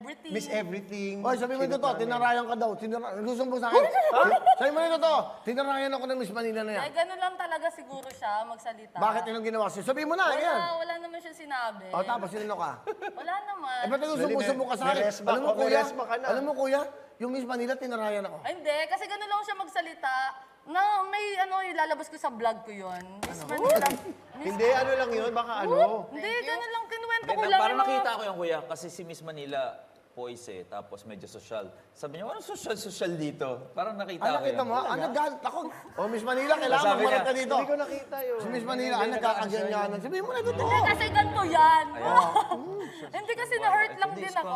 Miss Everything. Oy, sabi mo ito to, tinarayan ka daw. Nagsusumbong sa akin. Sabi mo ito to, tinarayan ako ng Miss Manila na yan. Ay, gano'n lang talaga siguro siya magsalita. Bakit yun ginawa siya? Sabi mo na, yan. Wala naman siya sinabi. O tapos, sinino ka? Wala naman. Eh, ba't nagsusumbong ka sa akin? Meresma Alam mo, o kuya, meresma ka na. alam mo, kuya, yung Miss Manila, tinarayan ako. Ay, hindi. Kasi gano'n lang siya magsalita. Na may ilalabas ko sa vlog ko yun. Miss Manila. Hindi, ano lang yun, baka ano. Hindi, gano'n lang. Kinuwento ko Hindi, lang. parang yung mga- nakita ko yung kuya, kasi si Miss Manila, poise, tapos medyo social. Sabi niya, anong social dito? Parang nakita ko Nakita yun. mo? Nagalit ako. O, Miss Manila, kailangan Sabi magmulat niya, ka dito. Hindi ko nakita yun. Si Miss Manila, nagkakaganyanan. Sabi mo na ito. Hindi, kasi ganito yan. Hindi kasi na-hurt lang din ako.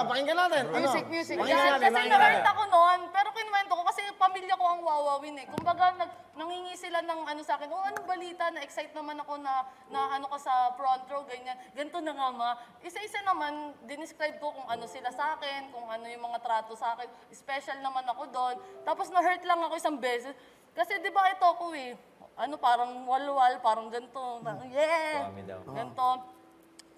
Pakinggan natin. Music. Pakinggan natin, Kasi pakinggan na-hurt natin. ako noon, pero kinuwento ko kasi pamilya ko ang wawawin eh. Kumbaga, nangingi sila ng ano sa akin, anong balita, na-excite naman ako na ano ka sa front row, ganyan. Ganito na nga ma. Isa-isa naman, dinescribe ko kung ano sila sa akin, kung ano yung mga trato sa akin. Special naman ako doon. Tapos na-hurt lang ako isang beses. Kasi di ba ito ko eh, parang walwal, parang ganito. Yeah! Kami daw. Ganito.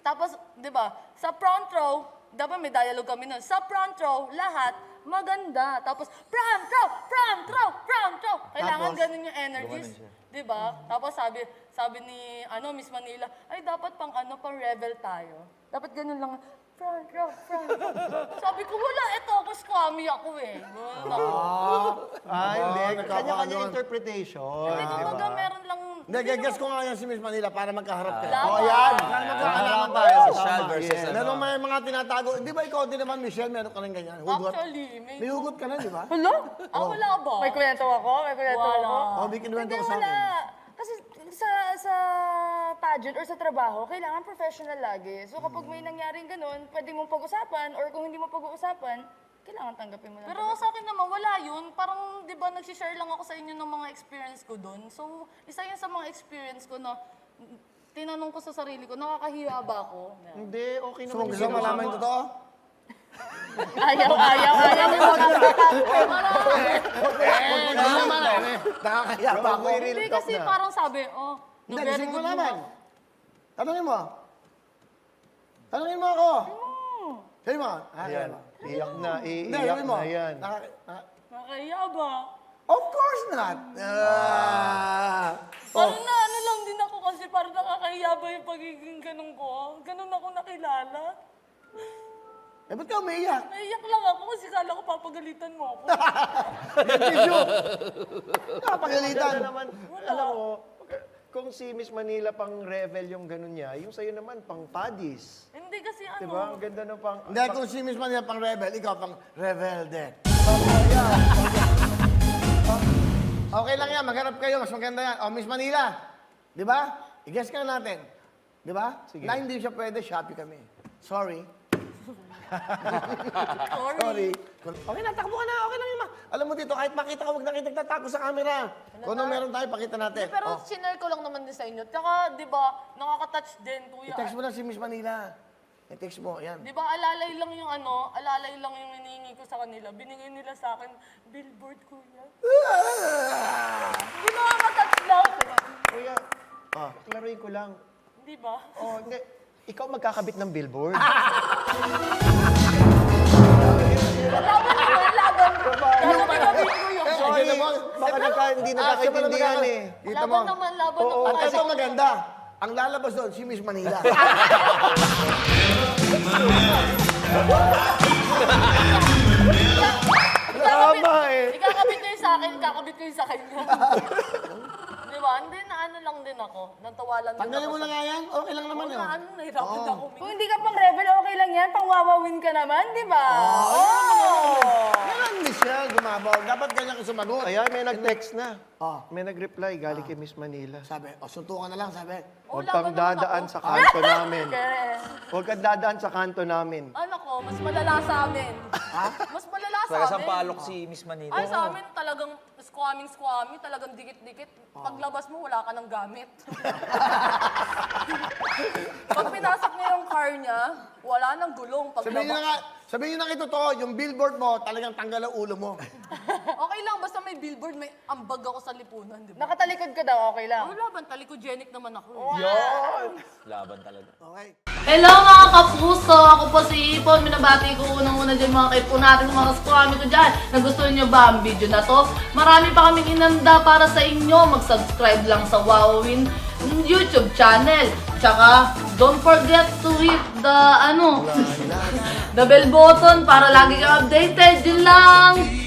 Tapos, di ba, sa front row, dapat may dialogue kami nun. Sa front row, lahat maganda. Tapos, front row, front row, front row. Kailangan Tapos, ganun yung energies. Di ba? Tapos sabi ni Miss Manila, ay dapat pang revel tayo. Dapat ganun lang, front row, front row. Sabi ko, wala, ito ako, squammy ako eh. Ganun ako. Hindi. nagkakaano. Kanya-kanya interpretation. Hindi, kumbaga meron lang, Hindi, gagas ko nga yan si Miss Manila para magkaharap ka. Tama. O, yan. Para magkakalaman tayo. Social versus ano. Meron may mga tinatago. Di ba ikaw din naman, Michelle, meron ka rin ganyan? Hugot. actually, May hugot ka na, di ba? Wala? Wala ba? May kwento ako? May kwento Wala. ako? O, may kinuwento Hindi, ko sa wala. akin. Kasi sa pageant or sa trabaho, kailangan professional lagi. So kapag may nangyaring ganun, pwede mong pag-usapan or kung hindi mo pag-uusapan, kailangan tanggapin mo lang. Pero sa akin naman, wala yun. Parang, di ba, nagsishare lang ako sa inyo ng mga experience ko doon. So, isa yan sa mga experience ko na tinanong ko sa sarili ko, nakakahiya ba ako? Hindi, okay So, naman. gusto mo malaman yung totoo? ayaw. Hindi naman, nakakahiya ba ako? Hindi kasi parang sabi, Hindi, very gusto mo good malaman. mo. Tanungin mo. Tanungin mo ako. Sabi mo. Ayan. Iyak na, Hindi, iiyak sabi mo. na yan. Nakakahiya ba? Of course not. Parang na lang din ako kasi parang nakakahiya ba yung pagiging ganun ko? Ganun ako nakilala. Eh, ba't ka umiiyak? Naiyak lang ako kasi kala ko papagalitan mo ako. Napagalitan. Ano naman, alam mo, kung si Miss Manila pang revel yung ganun niya, yung sa'yo naman pang padis. Hindi kasi Diba? Ang ganda ng pang... Hindi, kung si Miss Manila pang rebel, ikaw pang rebelde. Okay lang yan, magharap kayo, mas maganda yan. O, Miss Manila, di ba? I-guess ka natin. Di ba? Sige. Na hindi siya pwede, Shopee kami. Sorry. Sorry. Sorry. Okay na, takbo ka na. Okay lang yun. Alam mo dito, kahit makita ka, huwag na kita nagtatago sa camera. Kung ano meron tayo, pakita natin. Pero Oh, sinare ko lang naman din sa inyo. Tsaka, di ba, nakaka-touch din, kuya. i-text mo lang si Miss Manila. I-text mo, yan. Di ba, alalay lang yung hinihingi ko sa kanila. Binigay nila sa akin, billboard, kuya. Di ba, makatouch lang? Kuya, klaruin ko lang. Di ba? Oh, hindi. Ikaw magkakabit ng billboard. Laban. Laban ko yun. Sorry, Kita mo? baka hindi nagkakaintindihan eh. Kita mo? Laban naman, laban Oo, naman. At ito maganda. Ang lalabas doon, si Miss Manila. Tama eh. Ikakabit ko yung sa akin, kakabit ko yung sa kanya. Di ba? Hindi na ano lang din ako. Natawalan din Tanggalin ako. mo na nga yan. Okay lang naman yun. Nahirapan ako. Kung hindi ka pang rebel, okay lang yan. Pang wawawin ka naman, di ba? Kailan Michelle gumabaw? Dapat ganyan ka sumagot. Ayan, may nag-text na. Oh, May nag-reply galing kay Miss Manila. sabi, suntukan na lang, sabi. Huwag kang dadaan sa kanto namin. Kaya, Huwag kang dadaan sa kanto namin. ano ko, mas malala sa amin. Mas malala sa Talaga amin. sa palok si Miss Manila. Ay, sa amin talagang squammy, talagang dikit-dikit. Paglabas mo, wala ka ng gamit. Pag pinasok niya yung car niya, wala nang gulong. Sabihin na nga, Sabihin nyo na totoo, yung billboard mo, talagang tanggal ang ulo mo. Okay lang, basta may billboard, may ambag ako sa lipunan, di ba? Nakatalikod ka daw, okay lang. Wala ba? Talikogenic naman ako. Laban talaga. Okay? Hello mga kapuso! Ako po si Ipon. Minabati ko unang-una dyan mga kaipo natin, mga kaskwami ko dyan. Nagustuhan nyo ba ang video na to? Marami pa kaming inanda para sa inyo. Mag-subscribe lang sa Wowin YouTube channel. Tsaka, don't forget to hit the, the bell button para lagi kang updated. Yun lang!